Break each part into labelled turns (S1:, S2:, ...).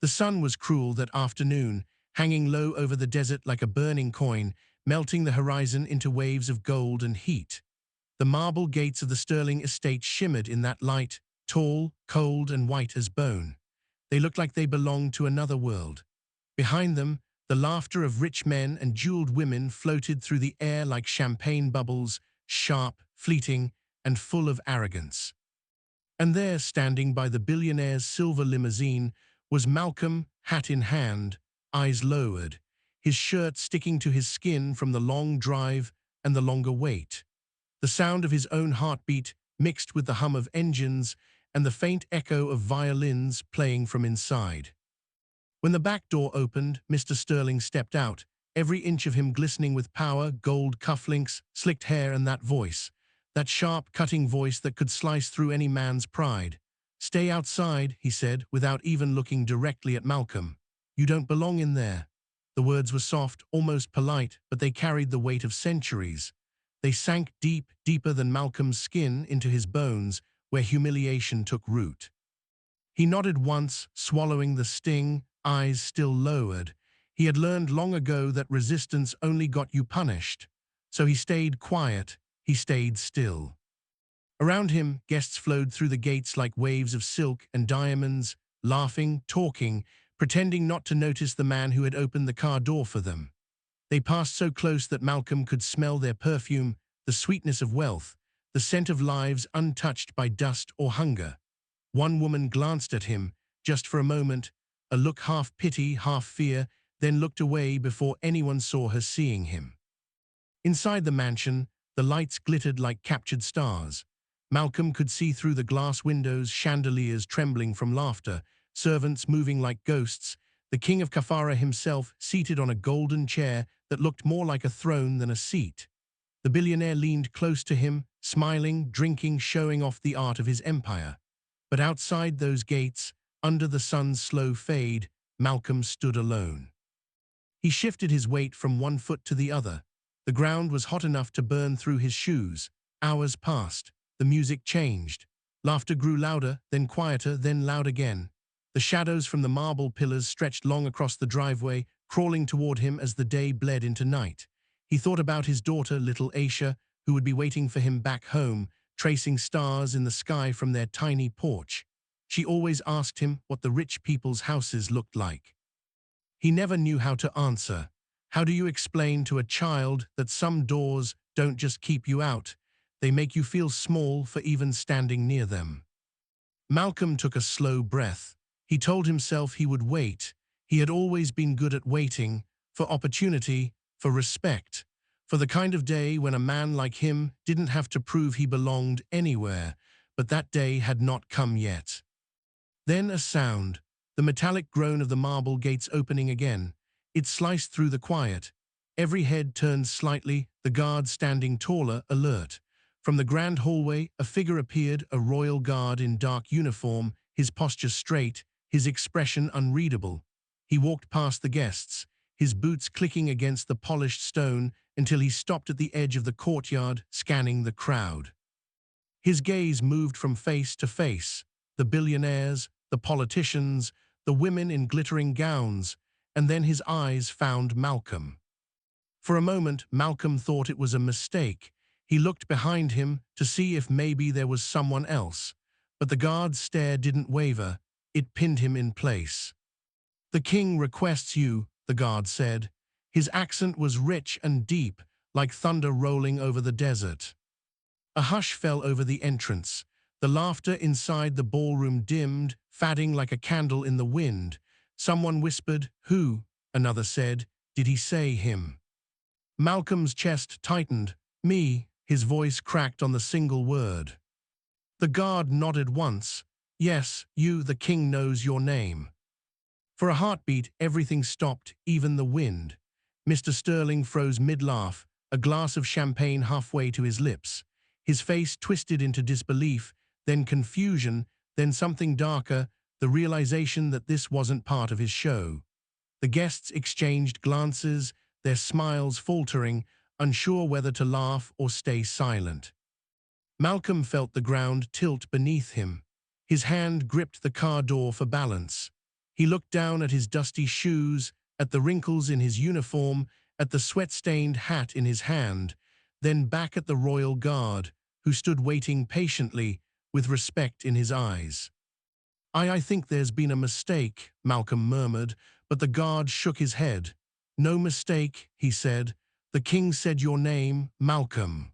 S1: The sun was cruel that afternoon, hanging low over the desert like a burning coin, melting the horizon into waves of gold and heat. The marble gates of the Sterling estate shimmered in that light, tall, cold, and white as bone. They looked like they belonged to another world. Behind them, the laughter of rich men and jeweled women floated through the air like champagne bubbles, sharp, fleeting, and full of arrogance. And there, standing by the billionaire's silver limousine, was Malcolm, hat in hand, eyes lowered, his shirt sticking to his skin from the long drive and the longer wait. The sound of his own heartbeat mixed with the hum of engines and the faint echo of violins playing from inside. When the back door opened, Mr. Sterling stepped out, every inch of him glistening with power, gold cufflinks, slicked hair, and that voice. That sharp, cutting voice that could slice through any man's pride. "Stay outside," he said, without even looking directly at Malcolm. "You don't belong in there." The words were soft, almost polite, but they carried the weight of centuries. They sank deep, deeper than Malcolm's skin, into his bones, where humiliation took root. He nodded once, swallowing the sting, eyes still lowered. He had learned long ago that resistance only got you punished. So he stayed quiet, he stayed still. Around him, guests flowed through the gates like waves of silk and diamonds, laughing, talking, pretending not to notice the man who had opened the car door for them. They passed so close that Malcolm could smell their perfume, the sweetness of wealth, the scent of lives untouched by dust or hunger. One woman glanced at him, just for a moment, a look half pity, half fear, then looked away before anyone saw her seeing him. Inside the mansion, the lights glittered like captured stars. Malcolm could see through the glass windows, chandeliers trembling from laughter, servants moving like ghosts, the king of Kafara himself seated on a golden chair that looked more like a throne than a seat. The billionaire leaned close to him, smiling, drinking, showing off the art of his empire. But outside those gates, under the sun's slow fade, Malcolm stood alone. He shifted his weight from one foot to the other. The ground was hot enough to burn through his shoes. Hours passed. The music changed. Laughter grew louder, then quieter, then loud again. The shadows from the marble pillars stretched long across the driveway, crawling toward him as the day bled into night. He thought about his daughter, little Aisha, who would be waiting for him back home, tracing stars in the sky from their tiny porch. She always asked him what the rich people's houses looked like. He never knew how to answer. How do you explain to a child that some doors don't just keep you out, they make you feel small for even standing near them? Malcolm took a slow breath. He told himself he would wait. He had always been good at waiting, for opportunity, for respect, for the kind of day when a man like him didn't have to prove he belonged anywhere, but that day had not come yet. Then a sound, the metallic groan of the marble gates opening again. It sliced through the quiet. Every head turned slightly, the guard standing taller, alert. From the grand hallway, a figure appeared, a royal guard in dark uniform, his posture straight, his expression unreadable. He walked past the guests, his boots clicking against the polished stone, until he stopped at the edge of the courtyard, scanning the crowd. His gaze moved from face to face, the billionaires, the politicians, the women in glittering gowns, and then his eyes found Malcolm. For a moment, Malcolm thought it was a mistake. He looked behind him to see if maybe there was someone else, but the guard's stare didn't waver. It pinned him in place. "The king requests you," the guard said. His accent was rich and deep, like thunder rolling over the desert. A hush fell over the entrance. The laughter inside the ballroom dimmed, fading like a candle in the wind. Someone whispered, "Who?" Another said, "Did he say him?" Malcolm's chest tightened. "Me," his voice cracked on the single word. The guard nodded once. "Yes, you, the king knows your name." For a heartbeat, everything stopped, even the wind. Mr. Sterling froze mid-laugh, a glass of champagne halfway to his lips. His face twisted into disbelief, then confusion, then something darker, the realization that this wasn't part of his show. The guests exchanged glances, their smiles faltering, unsure whether to laugh or stay silent. Malcolm felt the ground tilt beneath him. His hand gripped the car door for balance. He looked down at his dusty shoes, at the wrinkles in his uniform, at the sweat-stained hat in his hand, then back at the royal guard, who stood waiting patiently, with respect in his eyes. I think there's been a mistake," Malcolm murmured, but the guard shook his head. "No mistake," he said. "The king said your name, Malcolm."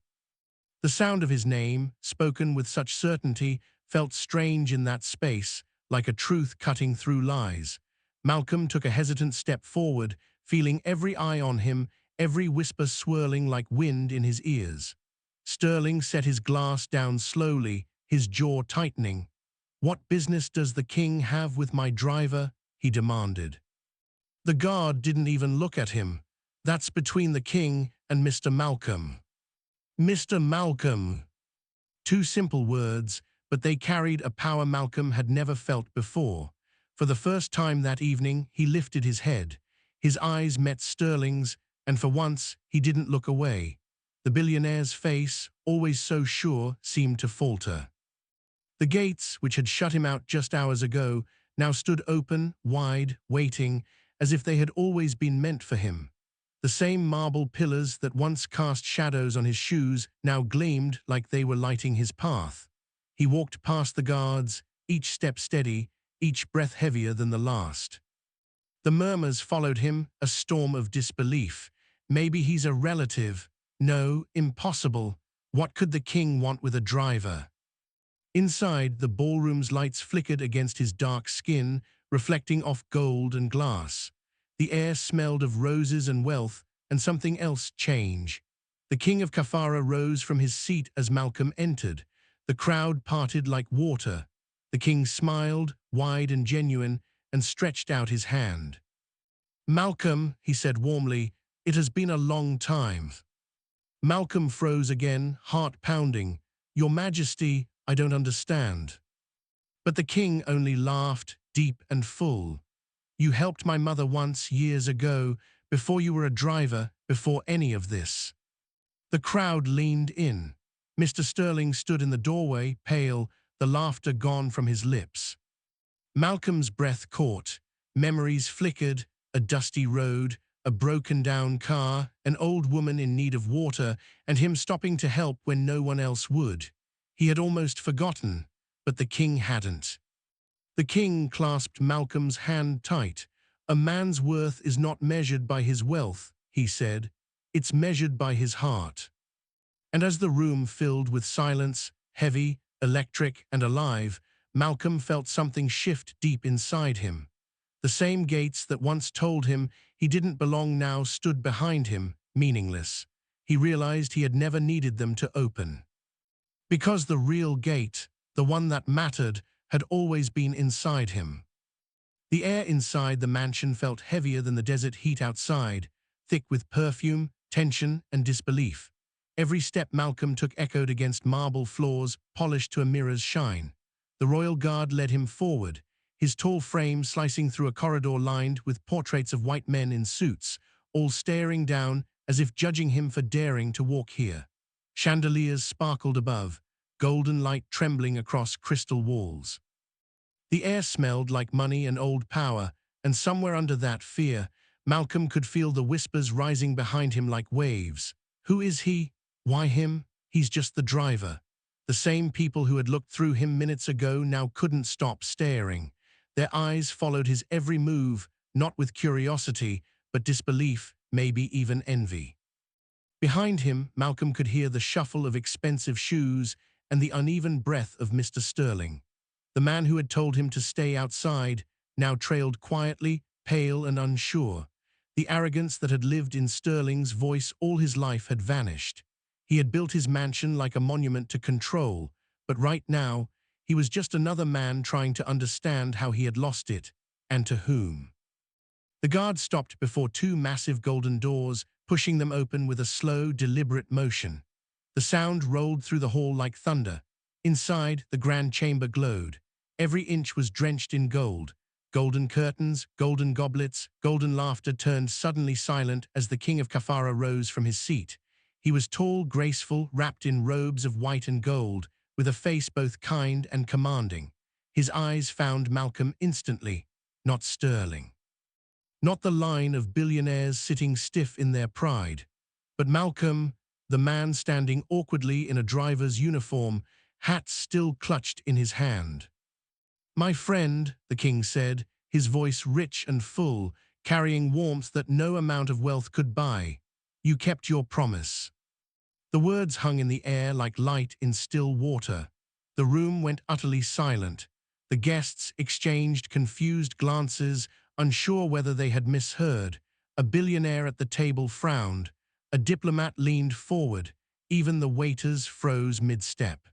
S1: The sound of his name, spoken with such certainty, felt strange in that space, like a truth cutting through lies. Malcolm took a hesitant step forward, feeling every eye on him, every whisper swirling like wind in his ears. Sterling set his glass down slowly, his jaw tightening. "What business does the king have with my driver?" he demanded. The guard didn't even look at him. "That's between the king and Mr. Malcolm." Mr. Malcolm. Two simple words, but they carried a power Malcolm had never felt before. For the first time that evening, he lifted his head. His eyes met Sterling's, and for once, he didn't look away. The billionaire's face, always so sure, seemed to falter. The gates, which had shut him out just hours ago, now stood open, wide, waiting, as if they had always been meant for him. The same marble pillars that once cast shadows on his shoes now gleamed like they were lighting his path. He walked past the guards, each step steady, each breath heavier than the last. The murmurs followed him, a storm of disbelief. Maybe he's a relative. No, impossible. What could the king want with a driver? Inside, the ballroom's lights flickered against his dark skin, reflecting off gold and glass. The air smelled of roses and wealth, and something else change. The king of Kafara rose from his seat as Malcolm entered. The crowd parted like water. The king smiled, wide and genuine, and stretched out his hand. "Malcolm," he said warmly, "it has been a long time." Malcolm froze again, heart pounding. "Your Majesty, I don't understand." But the king only laughed, deep and full. "You helped my mother once, years ago, before you were a driver, before any of this." The crowd leaned in. Mr. Sterling stood in the doorway, pale, the laughter gone from his lips. Malcolm's breath caught. Memories flickered, a dusty road, a broken-down car, an old woman in need of water, and him stopping to help when no one else would. He had almost forgotten, but the king hadn't. The king clasped Malcolm's hand tight. "A man's worth is not measured by his wealth," he said. "It's measured by his heart." And as the room filled with silence, heavy, electric, and alive, Malcolm felt something shift deep inside him. The same gates that once told him he didn't belong now stood behind him, meaningless. He realized he had never needed them to open. Because the real gate, the one that mattered, had always been inside him. The air inside the mansion felt heavier than the desert heat outside, thick with perfume, tension, and disbelief. Every step Malcolm took echoed against marble floors, polished to a mirror's shine. The royal guard led him forward, his tall frame slicing through a corridor lined with portraits of white men in suits, all staring down as if judging him for daring to walk here. Chandeliers sparkled above, golden light trembling across crystal walls. The air smelled like money and old power, and somewhere under that fear, Malcolm could feel the whispers rising behind him like waves. Who is he? Why him? He's just the driver. The same people who had looked through him minutes ago now couldn't stop staring. Their eyes followed his every move, not with curiosity, but disbelief, maybe even envy. Behind him, Malcolm could hear the shuffle of expensive shoes and the uneven breath of Mr. Sterling. The man who had told him to stay outside now trailed quietly, pale and unsure. The arrogance that had lived in Sterling's voice all his life had vanished. He had built his mansion like a monument to control, but right now, he was just another man trying to understand how he had lost it, and to whom. The guard stopped before two massive golden doors, pushing them open with a slow, deliberate motion. The sound rolled through the hall like thunder. Inside, the grand chamber glowed. Every inch was drenched in gold. Golden curtains, golden goblets, golden laughter turned suddenly silent as the king of Kafara rose from his seat. He was tall, graceful, wrapped in robes of white and gold, with a face both kind and commanding. His eyes found Malcolm instantly. not Sterling. Not the line of billionaires sitting stiff in their pride, but Malcolm, the man standing awkwardly in a driver's uniform, hat still clutched in his hand. "My friend," the king said, his voice rich and full, carrying warmth that no amount of wealth could buy, "you kept your promise." The words hung in the air like light in still water. The room went utterly silent. The guests exchanged confused glances, unsure whether they had misheard. A billionaire at the table frowned. A diplomat leaned forward. Even the waiters froze mid-step.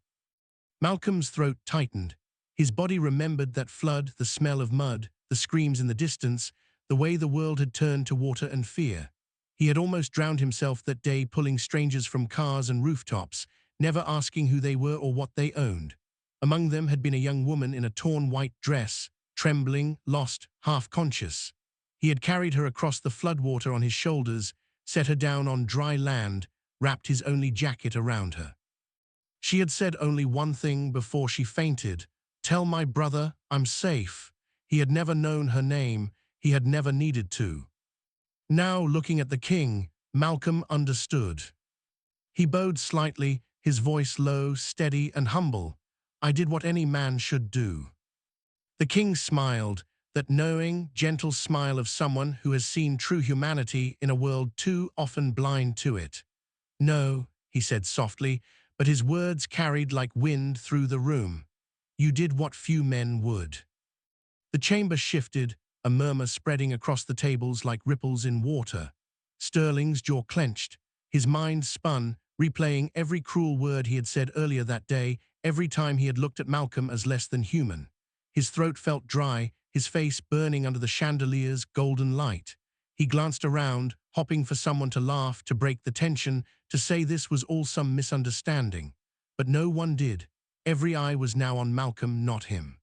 S1: Malcolm's throat tightened. His body remembered that flood, the smell of mud, the screams in the distance, the way the world had turned to water and fear. He had almost drowned himself that day pulling strangers from cars and rooftops, never asking who they were or what they owned. Among them had been a young woman in a torn white dress, trembling, lost, half-conscious. He had carried her across the floodwater on his shoulders, set her down on dry land, wrapped his only jacket around her. She had said only one thing before she fainted: "Tell my brother I'm safe." He had never known her name. He had never needed to. Now, looking at the king, Malcolm understood. He bowed slightly, his voice low, steady, and humble. "I did what any man should do." The king smiled, that knowing, gentle smile of someone who has seen true humanity in a world too often blind to it. "No," he said softly, but his words carried like wind through the room. "You did what few men would." The chamber shifted, a murmur spreading across the tables like ripples in water. Sterling's jaw clenched. His mind spun, replaying every cruel word he had said earlier that day, every time he had looked at Malcolm as less than human. His throat felt dry, his face burning under the chandelier's golden light. He glanced around, hoping for someone to laugh, to break the tension, to say this was all some misunderstanding. But no one did. Every eye was now on Malcolm, not him.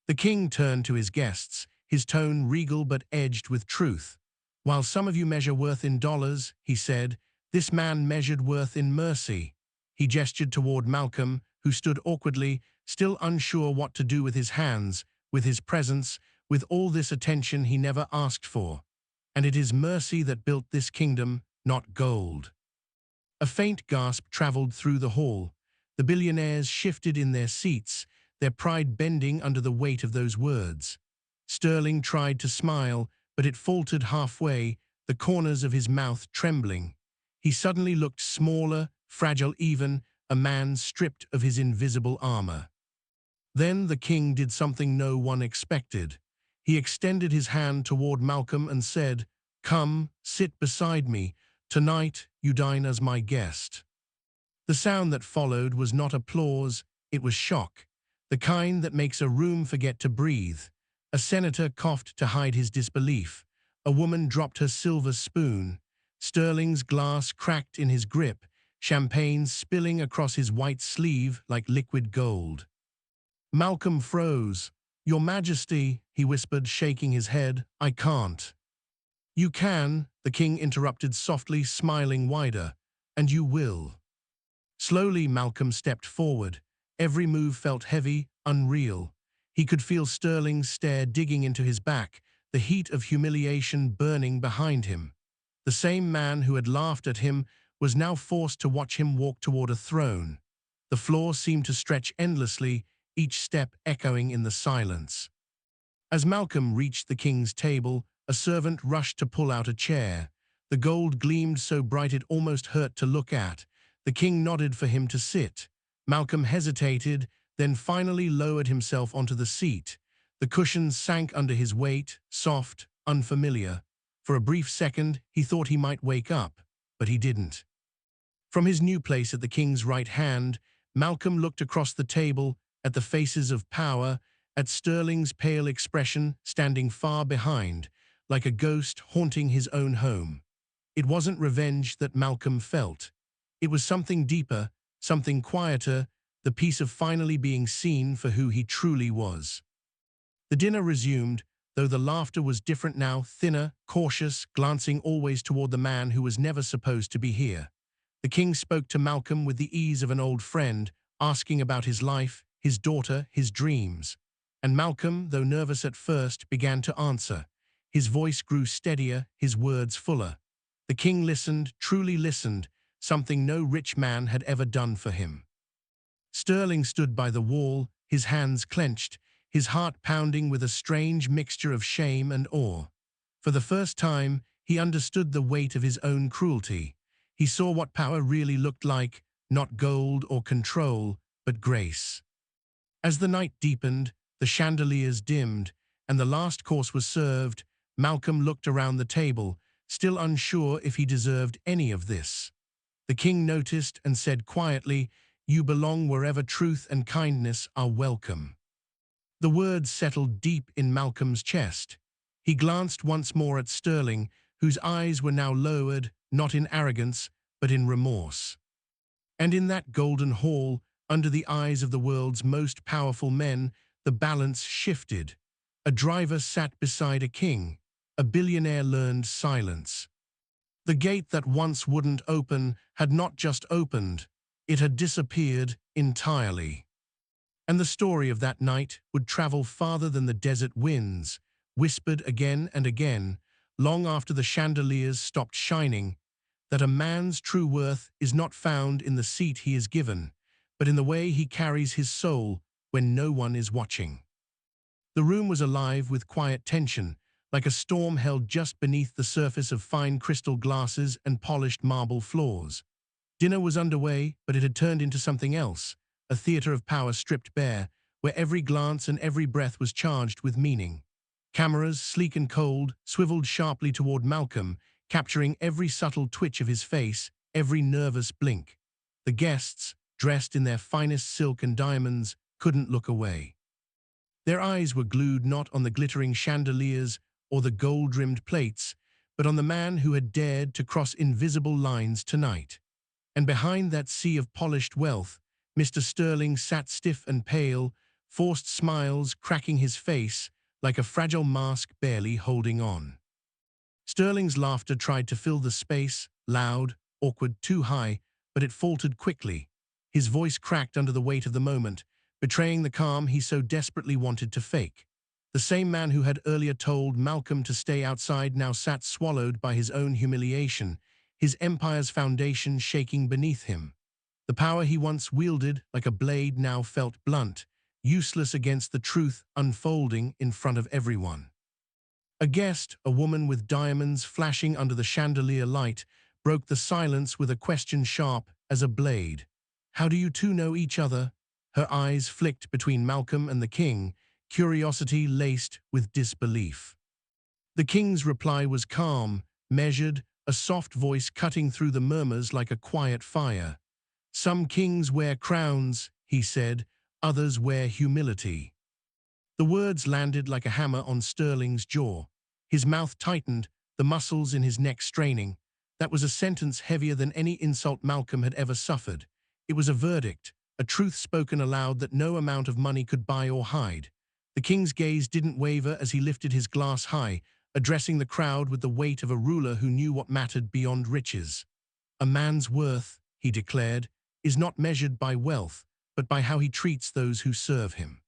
S1: The king turned to his guests, his tone regal but edged with truth. "While some of you measure worth in dollars," he said, "this man measured worth in mercy." He gestured toward Malcolm, who stood awkwardly, still unsure what to do with his hands, with his presence, with all this attention he never asked for. "And it is mercy that built this kingdom, not gold." A faint gasp traveled through the hall. The billionaires shifted in their seats, their pride bending under the weight of those words. Sterling tried to smile, but it faltered halfway, the corners of his mouth trembling. He suddenly looked smaller, fragile even, a man stripped of his invisible armor. Then the king did something no one expected. He extended his hand toward Malcolm and said, "Come, sit beside me. Tonight you dine as my guest." The sound that followed was not applause, it was shock, the kind that makes a room forget to breathe. A senator coughed to hide his disbelief. A woman dropped her silver spoon. Sterling's glass cracked in his grip, champagne spilling across his white sleeve like liquid gold. Malcolm froze. "Your Majesty," he whispered, shaking his head, "I can't." "You can," the king interrupted softly, smiling wider, "and you will." Slowly, Malcolm stepped forward. Every move felt heavy, unreal. He could feel Sterling's stare digging into his back, the heat of humiliation burning behind him. The same man who had laughed at him was now forced to watch him walk toward a throne. The floor seemed to stretch endlessly, each step echoing in the silence. As Malcolm reached the king's table, a servant rushed to pull out a chair. The gold gleamed so bright it almost hurt to look at. The king nodded for him to sit. Malcolm hesitated, then finally lowered himself onto the seat. The cushions sank under his weight, soft, unfamiliar. For a brief second, he thought he might wake up, but he didn't. From his new place at the king's right hand, Malcolm looked across the table, at the faces of power, at Sterling's pale expression standing far behind, like a ghost haunting his own home. It wasn't revenge that Malcolm felt. It was something deeper, something quieter, the peace of finally being seen for who he truly was. The dinner resumed, though the laughter was different now, thinner, cautious, glancing always toward the man who was never supposed to be here. The king spoke to Malcolm with the ease of an old friend, asking about his life, his daughter, his dreams. And Malcolm, though nervous at first, began to answer. His voice grew steadier, his words fuller. The king listened, truly listened, something no rich man had ever done for him. Sterling stood by the wall, his hands clenched, his heart pounding with a strange mixture of shame and awe. For the first time, he understood the weight of his own cruelty. He saw what power really looked like, not gold or control, but grace. As the night deepened, the chandeliers dimmed, and the last course was served, Malcolm looked around the table, still unsure if he deserved any of this. The king noticed and said quietly, "You belong wherever truth and kindness are welcome." The words settled deep in Malcolm's chest. He glanced once more at Sterling, whose eyes were now lowered, not in arrogance, but in remorse. And in that golden hall, under the eyes of the world's most powerful men, the balance shifted. A driver sat beside a king. A billionaire learned silence. The gate that once wouldn't open had not just opened, it had disappeared entirely. And the story of that night would travel farther than the desert winds, whispered again and again, long after the chandeliers stopped shining, that a man's true worth is not found in the seat he is given, but in the way he carries his soul when no one is watching. The room was alive with quiet tension, like a storm held just beneath the surface of fine crystal glasses and polished marble floors. Dinner was underway, but it had turned into something else, a theater of power stripped bare, where every glance and every breath was charged with meaning. Cameras, sleek and cold, swiveled sharply toward Malcolm, capturing every subtle twitch of his face, every nervous blink. The guests, dressed in their finest silk and diamonds, couldn't look away. Their eyes were glued not on the glittering chandeliers or the gold-rimmed plates, but on the man who had dared to cross invisible lines tonight. And behind that sea of polished wealth, Mr. Sterling sat stiff and pale, forced smiles cracking his face like a fragile mask barely holding on. Sterling's laughter tried to fill the space, loud, awkward, too high, but it faltered quickly. His voice cracked under the weight of the moment, betraying the calm he so desperately wanted to fake. The same man who had earlier told Malcolm to stay outside now sat swallowed by his own humiliation, his empire's foundation shaking beneath him. The power he once wielded like a blade now felt blunt, useless against the truth unfolding in front of everyone. A guest, a woman with diamonds flashing under the chandelier light, broke the silence with a question sharp as a blade. "How do you two know each other?" Her eyes flicked between Malcolm and the king, curiosity laced with disbelief. The king's reply was calm, measured, a soft voice cutting through the murmurs like a quiet fire. "Some kings wear crowns," he said, "others wear humility." The words landed like a hammer on Sterling's jaw. His mouth tightened, the muscles in his neck straining. That was a sentence heavier than any insult Malcolm had ever suffered. It was a verdict, a truth spoken aloud that no amount of money could buy or hide. The king's gaze didn't waver as he lifted his glass high, addressing the crowd with the weight of a ruler who knew what mattered beyond riches. "A man's worth," he declared, "is not measured by wealth, but by how he treats those who serve him."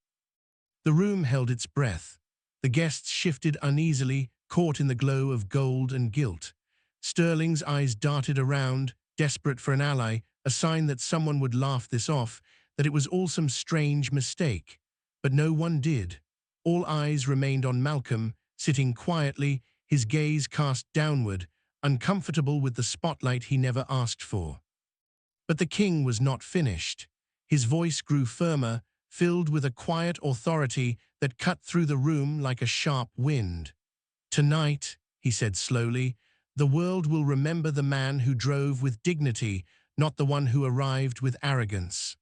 S1: The room held its breath. The guests shifted uneasily, caught in the glow of gold and gilt. Sterling's eyes darted around, desperate for an ally, a sign that someone would laugh this off, that it was all some strange mistake. But no one did. All eyes remained on Malcolm, sitting quietly, his gaze cast downward, uncomfortable with the spotlight he never asked for. But the king was not finished. His voice grew firmer, filled with a quiet authority that cut through the room like a sharp wind. "Tonight," he said slowly, "the world will remember the man who drove with dignity, not the one who arrived with arrogance."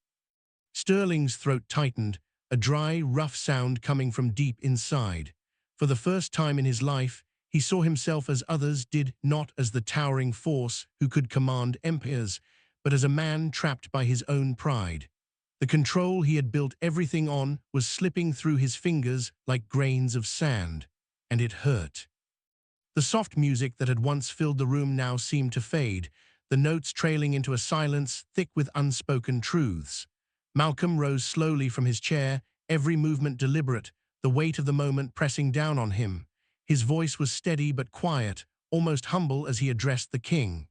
S1: Sterling's throat tightened, a dry, rough sound coming from deep inside. For the first time in his life, he saw himself as others did, not as the towering force who could command empires, but as a man trapped by his own pride. The control he had built everything on was slipping through his fingers like grains of sand, and it hurt. The soft music that had once filled the room now seemed to fade, the notes trailing into a silence thick with unspoken truths. Malcolm rose slowly from his chair, every movement deliberate, the weight of the moment pressing down on him. His voice was steady but quiet, almost humble as he addressed the king.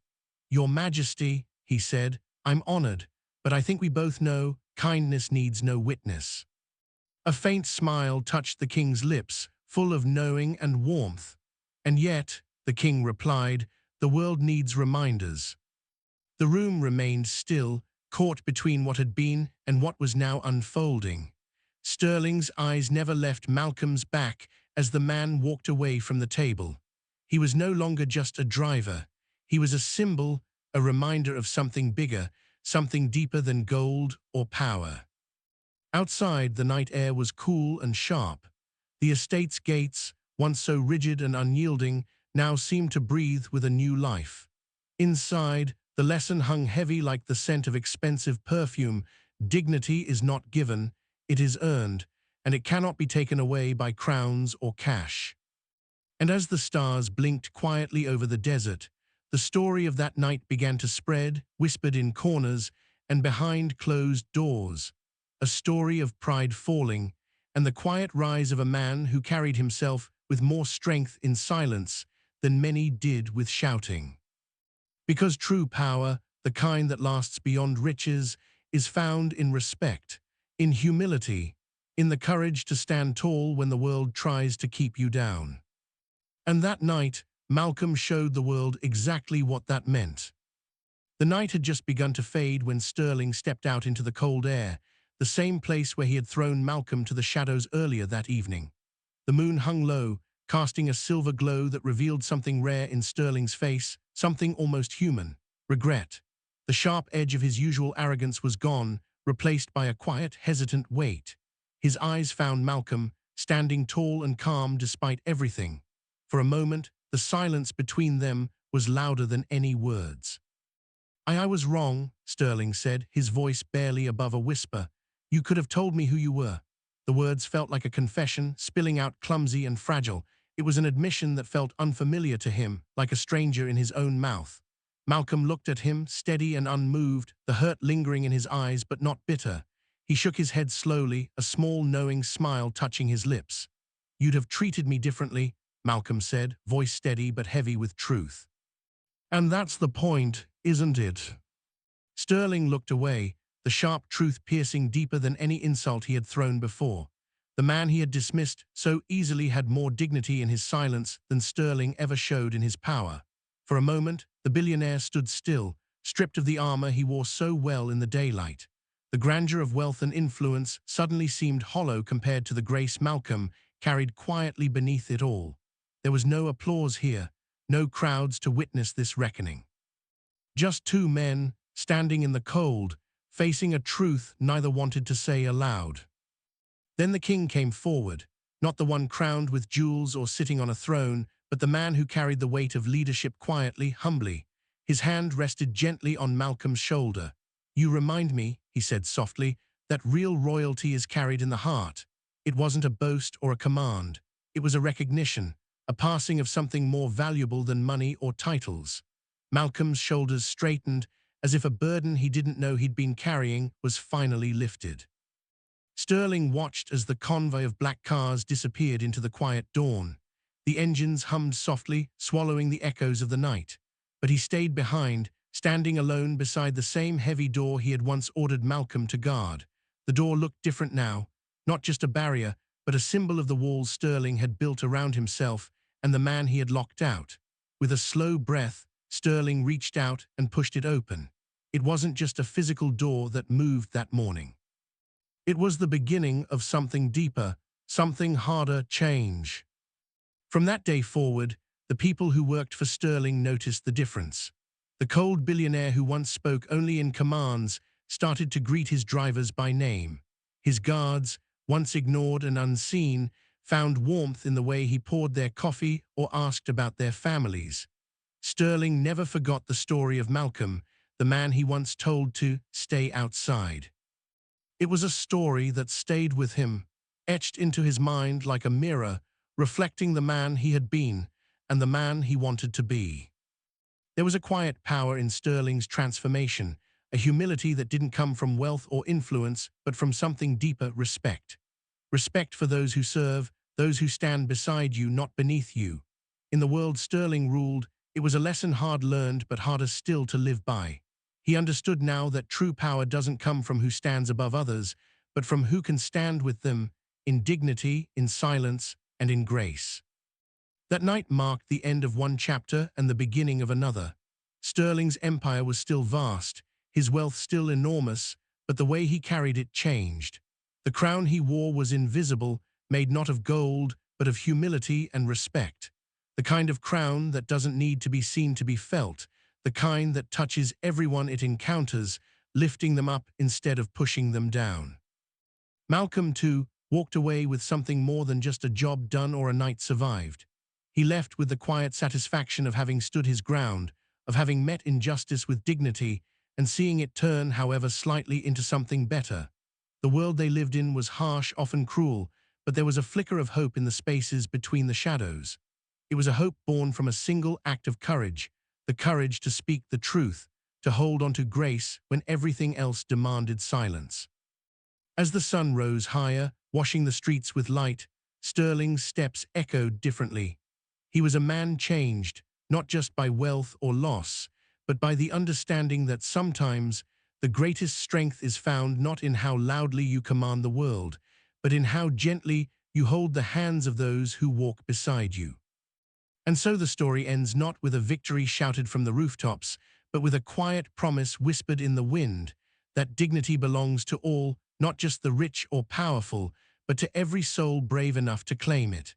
S1: "Your Majesty," he said, "I'm honored, but I think we both know kindness needs no witness." A faint smile touched the king's lips, full of knowing and warmth. "And yet," the king replied, "the world needs reminders." The room remained still, caught between what had been and what was now unfolding. Sterling's eyes never left Malcolm's back as the man walked away from the table. He was no longer just a driver. He was a symbol, a reminder of something bigger, something deeper than gold or power. Outside, the night air was cool and sharp. The estate's gates, once so rigid and unyielding, now seemed to breathe with a new life. Inside, the lesson hung heavy like the scent of expensive perfume. Dignity is not given, it is earned, and it cannot be taken away by crowns or cash. And as the stars blinked quietly over the desert, the story of that night began to spread, whispered in corners and behind closed doors. A story of pride falling and the quiet rise of a man who carried himself with more strength in silence than many did with shouting. Because true power, the kind that lasts beyond riches, is found in respect, in humility, in the courage to stand tall when the world tries to keep you down. And that night, Malcolm showed the world exactly what that meant. The night had just begun to fade when Sterling stepped out into the cold air, the same place where he had thrown Malcolm to the shadows earlier that evening. The moon hung low, casting a silver glow that revealed something rare in Sterling's face, something almost human: regret. The sharp edge of his usual arrogance was gone, replaced by a quiet, hesitant weight. His eyes found Malcolm, standing tall and calm despite everything. For a moment, the silence between them was louder than any words. I was wrong," Sterling said, his voice barely above a whisper. "You could have told me who you were." The words felt like a confession, spilling out clumsy and fragile. It was an admission that felt unfamiliar to him, like a stranger in his own mouth. Malcolm looked at him, steady and unmoved, the hurt lingering in his eyes but not bitter. He shook his head slowly, a small knowing smile touching his lips. "You'd have treated me differently," Malcolm said, voice steady but heavy with truth. "And that's the point, isn't it?" Sterling looked away, the sharp truth piercing deeper than any insult he had thrown before. The man he had dismissed so easily had more dignity in his silence than Sterling ever showed in his power. For a moment, the billionaire stood still, stripped of the armor he wore so well in the daylight. The grandeur of wealth and influence suddenly seemed hollow compared to the grace Malcolm carried quietly beneath it all. There was no applause here, no crowds to witness this reckoning. Just two men, standing in the cold, facing a truth neither wanted to say aloud. Then the king came forward, not the one crowned with jewels or sitting on a throne, but the man who carried the weight of leadership quietly, humbly. His hand rested gently on Malcolm's shoulder. "You remind me," he said softly, "that real royalty is carried in the heart." It wasn't a boast or a command. It was a recognition, a passing of something more valuable than money or titles. Malcolm's shoulders straightened, as if a burden he didn't know he'd been carrying was finally lifted. Sterling watched as the convoy of black cars disappeared into the quiet dawn. The engines hummed softly, swallowing the echoes of the night. But he stayed behind, standing alone beside the same heavy door he had once ordered Malcolm to guard. The door looked different now, not just a barrier, but a symbol of the walls Sterling had built around himself and the man he had locked out. With a slow breath, Sterling reached out and pushed it open. It wasn't just a physical door that moved that morning. It was the beginning of something deeper, something harder: change. From that day forward, the people who worked for Sterling noticed the difference. The cold billionaire who once spoke only in commands started to greet his drivers by name. His guards, once ignored and unseen, found warmth in the way he poured their coffee or asked about their families. Sterling never forgot the story of Malcolm, the man he once told to stay outside. It was a story that stayed with him, etched into his mind like a mirror, reflecting the man he had been and the man he wanted to be. There was a quiet power in Sterling's transformation, a humility that didn't come from wealth or influence, but from something deeper: respect. Respect for those who serve, those who stand beside you, not beneath you. In the world Sterling ruled, it was a lesson hard learned but harder still to live by. He understood now that true power doesn't come from who stands above others, but from who can stand with them in dignity, in silence, and in grace. That night marked the end of one chapter and the beginning of another. Sterling's empire was still vast, his wealth still enormous, but the way he carried it changed. The crown he wore was invisible, made not of gold, but of humility and respect. The kind of crown that doesn't need to be seen to be felt, the kind that touches everyone it encounters, lifting them up instead of pushing them down. Malcolm, too, walked away with something more than just a job done or a night survived. He left with the quiet satisfaction of having stood his ground, of having met injustice with dignity, and seeing it turn, however slightly, into something better. The world they lived in was harsh, often cruel, but there was a flicker of hope in the spaces between the shadows. It was a hope born from a single act of courage, the courage to speak the truth, to hold on to grace when everything else demanded silence. As the sun rose higher, washing the streets with light, Sterling's steps echoed differently. He was a man changed, not just by wealth or loss, but by the understanding that sometimes the greatest strength is found not in how loudly you command the world, but in how gently you hold the hands of those who walk beside you. And so the story ends not with a victory shouted from the rooftops, but with a quiet promise whispered in the wind, that dignity belongs to all, not just the rich or powerful, but to every soul brave enough to claim it.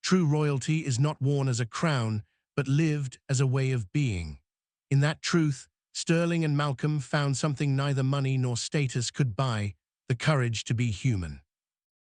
S1: True royalty is not worn as a crown, but lived as a way of being. In that truth, Sterling and Malcolm found something neither money nor status could buy: the courage to be human.